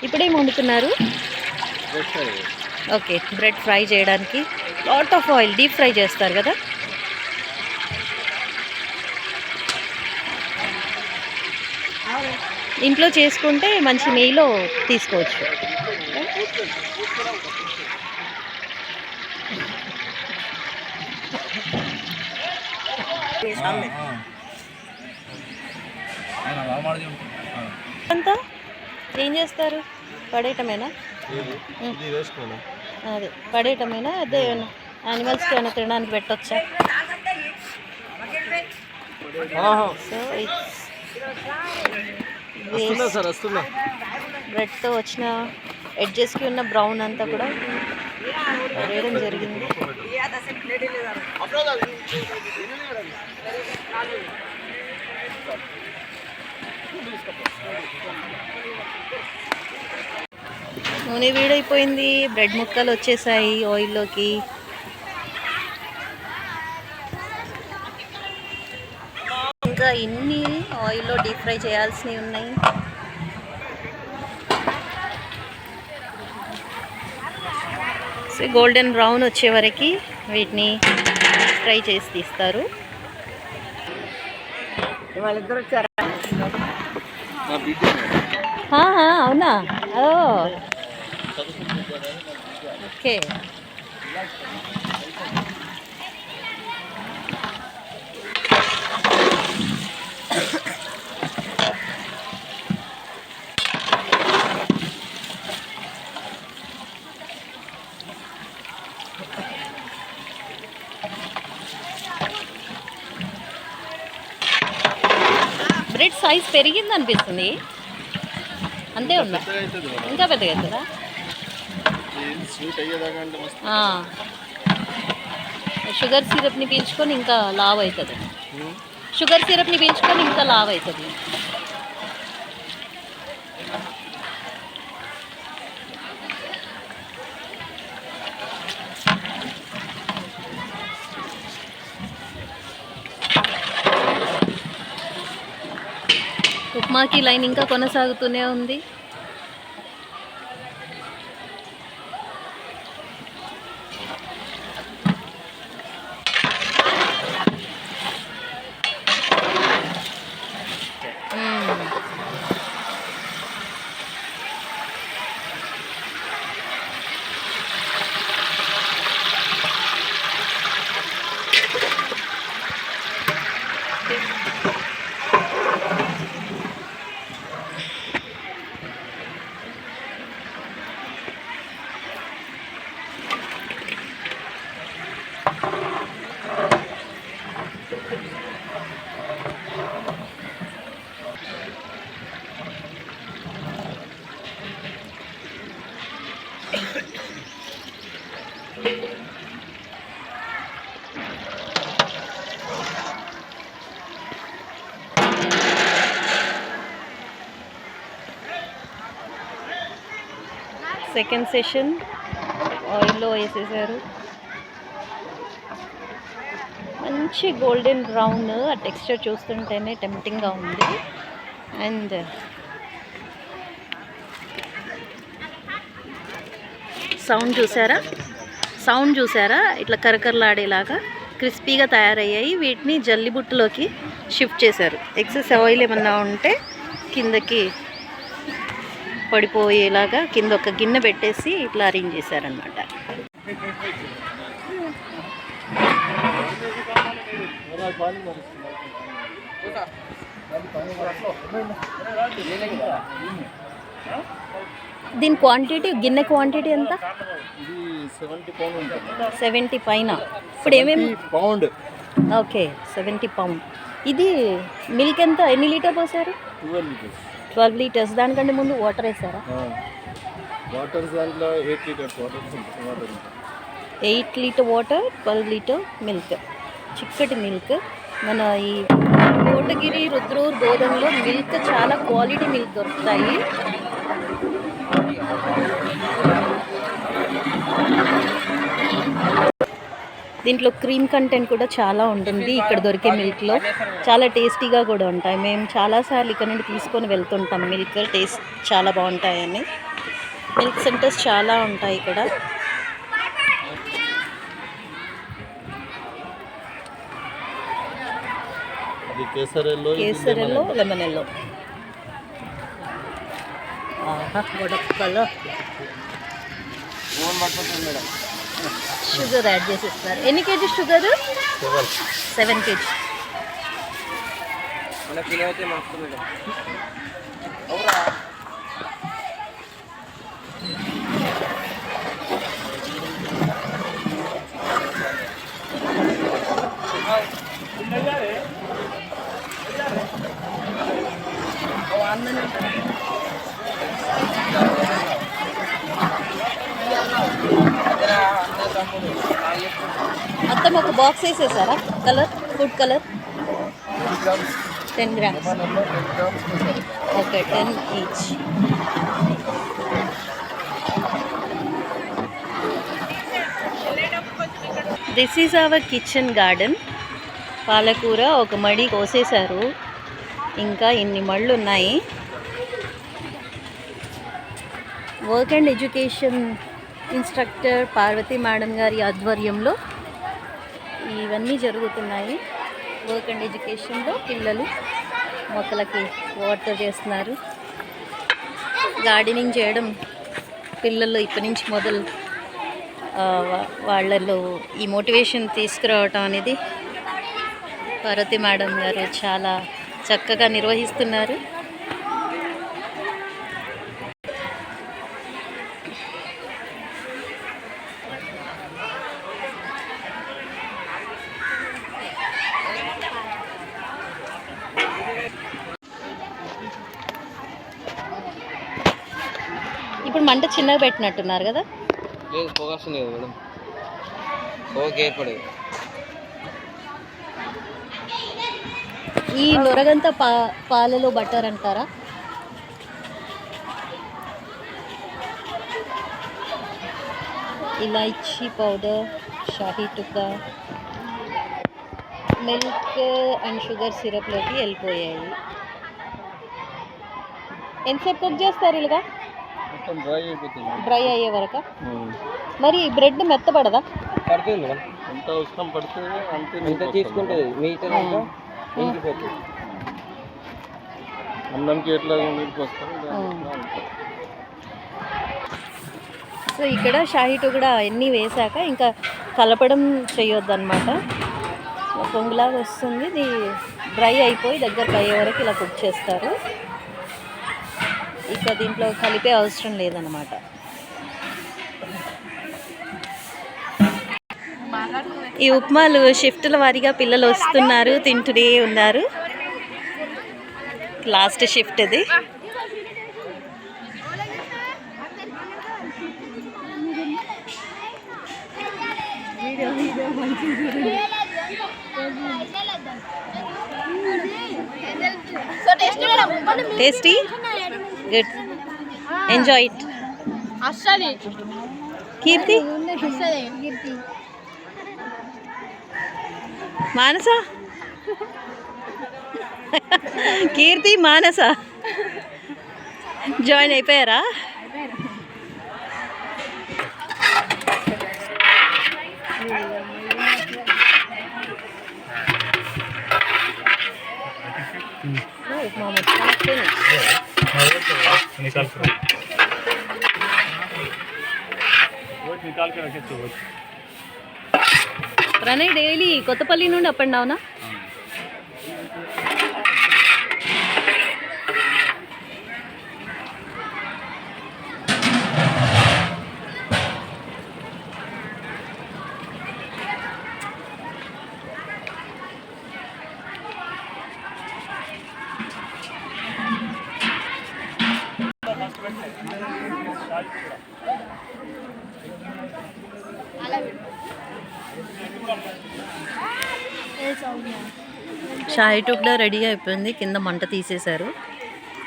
ఇప్పుడేం వండుతున్నారు? Okay, bread fry చేయడానికి lot of oil, deep fry చేస్తారు కదా. ఇంట్లో చేసుకుంటే మంచి నెయ్యిలో తీసుకోవచ్చు. అంతా ఏం చేస్తారు? పడేయటమేనా? అదే పడేయటమేనా? అదే యానిమల్స్కి ఏమైనా తినడానికి పెట్టొచ్చా? సో బ్రెడ్తో వచ్చిన ఎడ్జెస్కి ఉన్న బ్రౌన్ అంతా కూడా వేయడం జరిగింది. నూనె వేడైపోయింది, బ్రెడ్ ముక్కలు వచ్చేసాయి ఆయిల్లోకి. ఇంకా ఇన్ని ఆయిల్లో డీప్ ఫ్రై చేయాల్సినవి ఉన్నాయి. సో గోల్డెన్ బ్రౌన్ వచ్చే వరకు వీటిని ఫ్రై చేసి తీస్తారు. అవునా? ఓకే. బ్రెడ్ సైజ్ పెరిగింది అనిపిస్తుంది. అంతే ఉందా? ఇంకా పెద్దగా అవుతుందా? షుగర్ సిరప్ని పీల్చుకొని ఇంకా లావ్ అవుతుంది. షుగర్ సిరప్ని పీల్చుకొని ఇంకా లావ్ అవుతుంది. ఉప్మాకి లైన్ ఇంకా కొనసాగుతూనే ఉంది. సెకండ్ సెషన్ ఆయిల్లో వేసేసారు. మంచి గోల్డెన్ బ్రౌన్, ఆ టెక్స్చర్ చూస్తుంటేనే టెంప్టింగ్గా ఉంది. అండ్ సౌండ్ చూసారా? ఇట్లా కరకరలాడేలాగా క్రిస్పీగా తయారయ్యాయి. వీటిని జల్లిబుట్టలోకి షిఫ్ట్ చేశారు. ఎక్సెస్ ఆయిల్ ఏమన్నా ఉంటే కిందకి పడిపోయేలాగా కింద ఒక గిన్నె పెట్టేసి ఇట్లా అరేంజ్ చేశారనమాట. దీని క్వాంటిటీ, గిన్నె క్వాంటిటీ ఎంత? 70 పైన. ఇప్పుడు ఏమేమి పౌండ్? Okay, 70 pound. ఇది మిల్క్ ఎంత, ఎన్ని లీటర్ పోసారు? 12 లీటర్స్. దానికంటే ముందు వాటర్ వేసారా? వాటర్ దాంట్లో 8 litres water. 8 litre water, 12 litre milk. చిక్కటి మిల్క్. మన ఈ కోటగిరి, రుద్రూర్, గోధుమలో మిల్క్ చాలా క్వాలిటీ మిల్క్ దొరుకుతాయి. దీంట్లో క్రీమ్ కంటెంట్ కూడా చాలా ఉంటుంది. ఇక్కడ దొరికే మిల్క్లో చాలా టేస్టీగా కూడా ఉంటాయి. మేము చాలాసార్లు ఇక్కడ నుండి తీసుకొని వెళ్తుంటాం. మిల్క్ టేస్ట్ చాలా బాగుంటాయని. మిల్క్ సెంటర్స్ చాలా ఉంటాయి ఇక్కడ. కేసరెల్లో లెమన్ ఎల్లో. షుగర్ యాడ్ చేసేస్తారు. ఎన్ని కేజీ షుగర్? 7 kg. మొత్తం ఒక బాక్స్ వేసేసారా? Colour, food colour 10 grams. Okay, 10 each. This is our kitchen garden. పాలకూర ఒక మడి కోసేశారు, ఇంకా ఇన్ని మళ్ళు ఉన్నాయి. Work and education instructor Parvathi madam గారి ఆధ్వర్యంలో ఇవన్నీ జరుగుతున్నాయి. వర్క్ అండ్ ఎడ్యుకేషన్లో పిల్లలు మొక్కలకి వాటర్ చేస్తున్నారు. గార్డెనింగ్ చేయడం పిల్లలు ఇప్పటి నుంచి మొదలు వాళ్ళలో ఈ మోటివేషన్ తీసుకురావటం అనేది పార్వతి మేడం గారు చాలా చక్కగా నిర్వహిస్తున్నారు. ఇప్పుడు మంట చిన్నగా పెట్టినట్టున్నారు కదా? లేదు, పొగ వస్తుంది కదా మేడం. ఓకే, ఈ నొరగంతా పాలలో బటర్ అంటారా? ఇలాచీ powder, Shahi Tukda, milk and sugar సిరప్లోకి వెళ్ళిపోయాయి. ఎంతసేపు కుక్ చేస్తారు ఇలాగా? డ్రై అయ్యే వరకు. మరి బ్రెడ్ మెత్తపడదా? పడుతుంది మేడం, ఎంత ఉష్ణం పడితే అంత తీసుకుంటుంది. మిగతా అన్నంకి ఎట్లా సో ఇక్కడ షాహీ కూడా అన్నీ వేసాక ఇంకా కలపడం చేయొద్దు అనమాట. పొంగులాగా వస్తుంది, ఇది డ్రై అయిపోయి దగ్గరకు అయ్యే వరకు ఇలా కుక్ చేస్తారు. ఇక దీంట్లో కలిపే అవసరం లేదన్నమాట. ఈ ఉప్మాలు షిఫ్ట్ల వారీగా పిల్లలు వస్తున్నారు, తింటూనే ఉన్నారు. లాస్ట్ షిఫ్ట్ ఇది. Tasty, good, enjoy it. Keerthi, Manasa, Keerthi, Manasa join అయిపోయారా? ప్రణయ్ డైలీ కొత్తపల్లి నుండి అప్ అండ్ డౌనా? షాహీ టుక్డా రెడీ అయిపోయింది. కింద మంట తీసేశారు,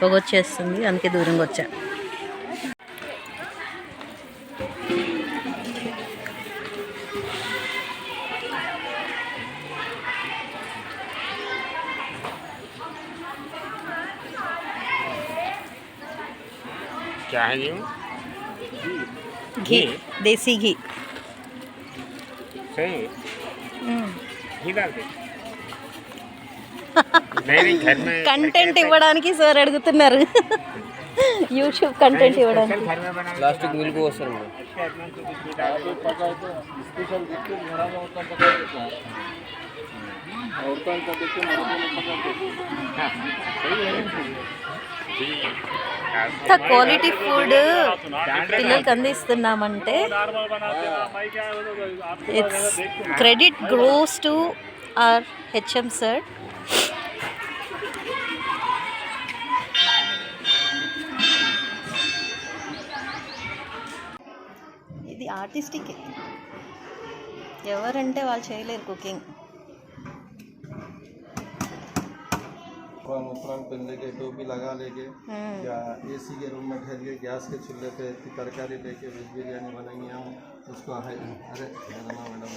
పొగొచ్చేస్తుంది, అందుకే దూరంగా వచ్చా. क्या है ये? घी देसी घी सही घी डाल दे नहीं घर में కంటెంట్ ఇవ్వడానికి సార్ అడుగుతున్నారు యూట్యూబ్ కంటెంట్ ఇవ్వడానికి घर में बना ప్లాస్టిక్ మిల్క్ వస్తారు మేడం स्पेशल देखते घरा में होता पका देता है औरतों का देखते मर्दों ने पका देता ఇంత క్వాలిటీ ఫుడ్ పిల్లలకి అందిస్తున్నామంటే it's credit goes to R HM sir. ఇది ఆర్టిస్టిక్, ఎవరంటే వాళ్ళు చేయలేరు కుకింగ్. उपरांत पहन लेके टोपी लगा लेके या एसी के रूम में ठहर के गैस के चूल्हे पे तरकारी लेके वेज बिरयानी बनाएंगे हम उसको अरे मैडम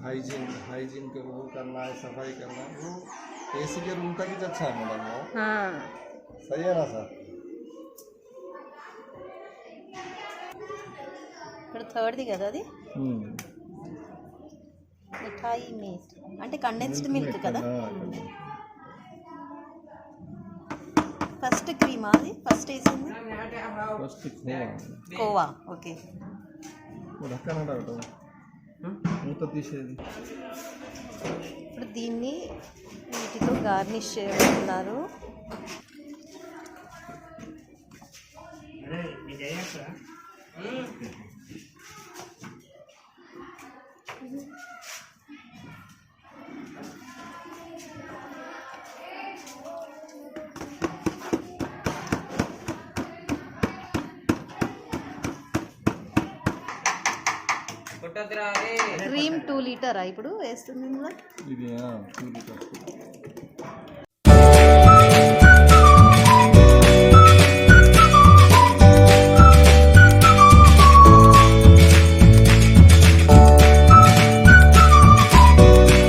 हाइजीन के वो करना है, सफाई करना है, वो एसी के रूम तक ही अच्छा है मैडम वो सही है ना सर. ఇప్పుడు థర్డ్ది కదా అది మిఠాయి మీట్ అంటే కండెన్స్డ్ మిల్క్ కదా. ఫస్ట్ క్రీమా అది ఫస్ట్ వేసింది కోవా. ఓకే ఇప్పుడు దీన్ని వీటితో గార్నిష్ చేయబోతున్నారు. క్రీమ్ 2 లీటర్ ఇప్పుడు వేస్తుంది ఇందులో. ఇది 2 లీటర్స్